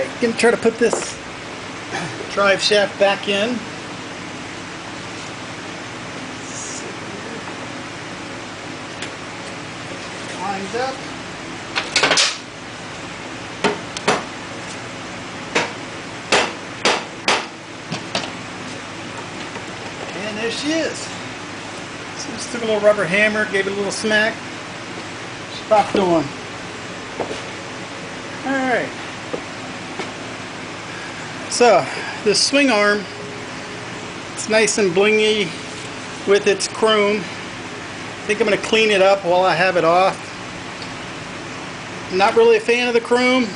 Alright, gonna try to put this drive shaft back in. Lined up. And there she is. So just took a little rubber hammer, gave it a little smack. She popped on. Alright. So, this swing arm, it's nice and blingy with its chrome. I think I'm going to clean it up while I have it off. I'm not really a fan of the chrome,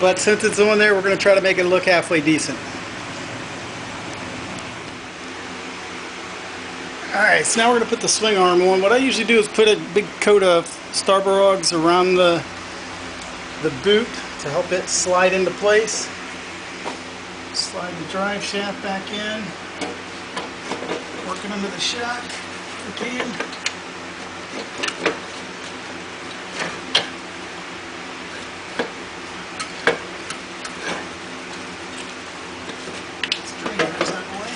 but since it's on there, we're going to try to make it look halfway decent. Alright, so now we're going to put the swing arm on. What I usually do is put a big coat of Starburgs around the boot to help it slide into place. Slide the drive shaft back in. Working under the shock if we can. String goes out of the way.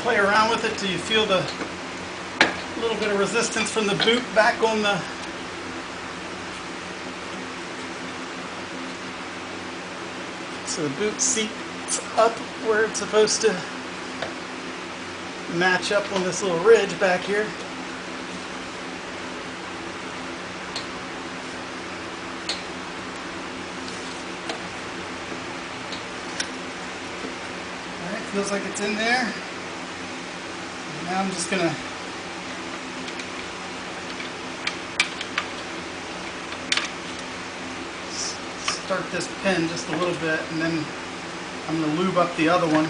Play around with it till you feel the little bit of resistance from the boot back on the so the boot seats up where it's supposed to match up on this little ridge back here. Alright, feels like it's in there. Now I'm just going to start this pin just a little bit, and then I'm going to lube up the other one.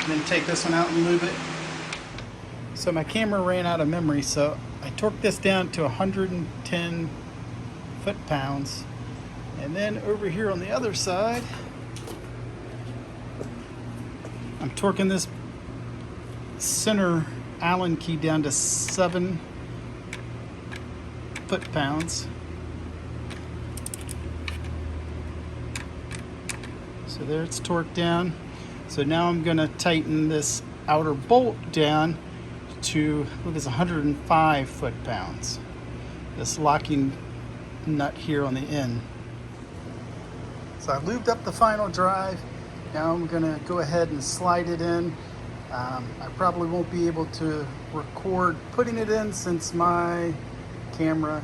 And then take this one out and lube it. So my camera ran out of memory, so I torqued this down to 110 foot-pounds. And then over here on the other side, I'm torquing this center Allen key down to 7 foot-pounds. So there it's torqued down. So now I'm going to tighten this outer bolt down to, I believe it's 105 foot-pounds. This locking nut here on the end. So I've lubed up the final drive. Now I'm going to go ahead and slide it in. I probably won't be able to record putting it in since my camera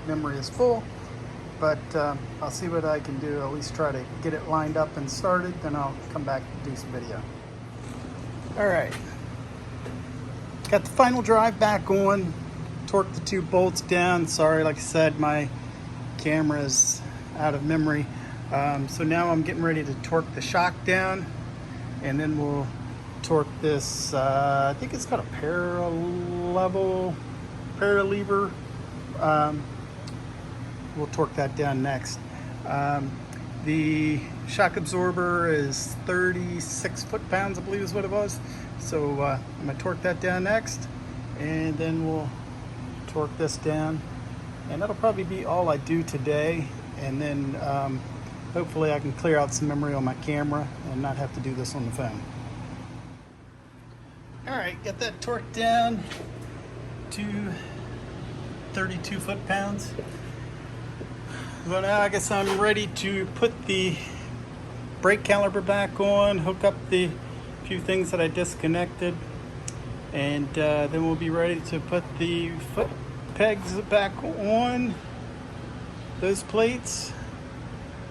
memory is full, but I'll see what I can do. At least try to get it lined up and started, then I'll come back and do some video. Alright, got the final drive back on, torqued the 2 bolts down. Sorry, like I said, my camera is out of memory. So now I'm getting ready to torque the shock down, and then we'll torque this, I think it's called a paralever. We'll torque that down next. The shock absorber is 36 foot-pounds, I believe is what it was. So I'm going to torque that down next, and then we'll torque this down. And that'll probably be all I do today. And then hopefully I can clear out some memory on my camera and not have to do this on the phone. Alright, got that torqued down to 32 foot-pounds. So now I guess I'm ready to put the brake caliper back on, hook up the few things that I disconnected, and then we'll be ready to put the foot pegs back on those plates,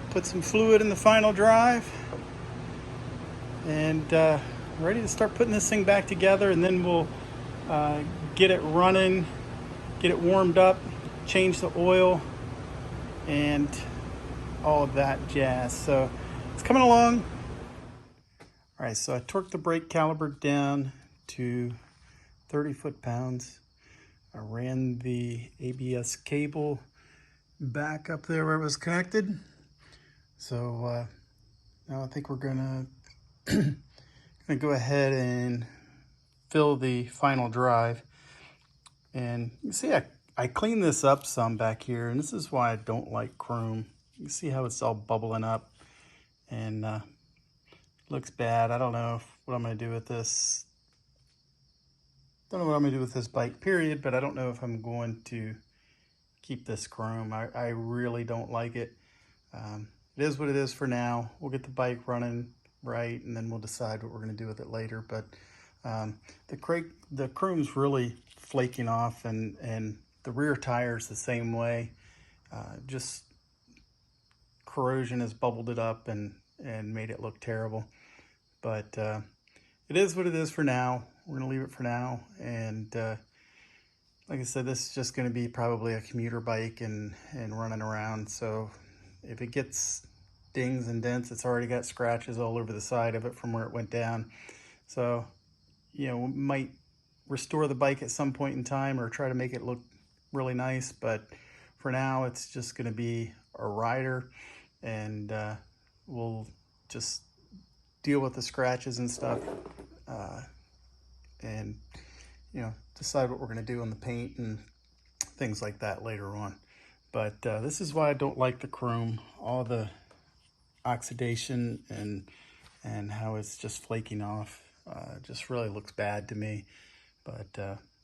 put some fluid in the final drive, and ready to start putting this thing back together. And then we'll get it running, get it warmed up, change the oil, and all of that jazz. So it's coming along. All All right, so I torqued the brake caliper down to 30 foot-pounds. I ran the ABS cable back up there where it was connected. So now I think we're gonna go ahead and fill the final drive. And you see I cleaned this up some back here, and this is why I don't like chrome. You see how it's all bubbling up and looks bad. I don't know what I'm gonna do with this. Don't know what I'm gonna do with this bike, period, but I don't know if I'm going to keep this chrome. I really don't like it. It is what it is for now. We'll get the bike running right, and then we'll decide what we're gonna do with it later. But the chrome's really flaking off, and the rear tire's the same way. Just corrosion has bubbled it up and made it look terrible. But it is what it is for now. We're gonna leave it for now. And like I said, this is just gonna be probably a commuter bike and running around. So if it gets dings and dents, it's already got scratches all over the side of it from where it went down. So, you know, we might restore the bike at some point in time or try to make it look really nice. But for now, it's just gonna be a rider, and we'll just deal with the scratches and stuff, and you know, decide what we're going to do on the paint and things like that later on. But this is why I don't like the chrome, all the oxidation and how it's just flaking off. Just really looks bad to me. But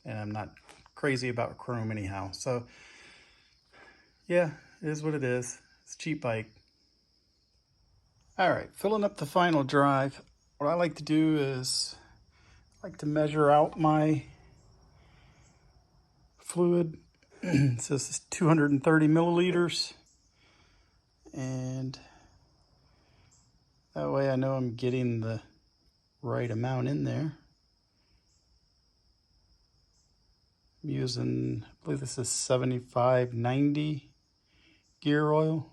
and I'm not crazy about chrome anyhow. So yeah, it is what it is. It's a cheap bike. All right, filling up the final drive. What I like to do is I like to measure out my fluid. It says it's 230 milliliters, and that way I know I'm getting the right amount in there. I'm using, I believe this is 7590 gear oil,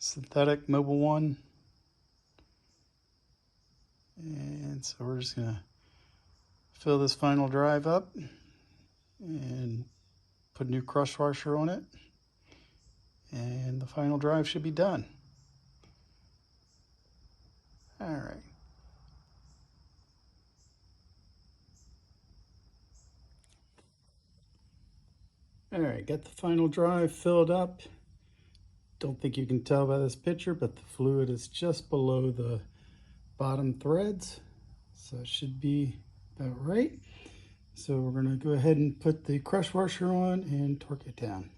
synthetic Mobil 1. And so we're just gonna fill this final drive up and put a new crush washer on it, and the final drive should be done. All right. All right, got the final drive filled up. Don't think you can tell by this picture, but the fluid is just below the bottom threads. So it should be about right. So we're gonna go ahead and put the crush washer on and torque it down.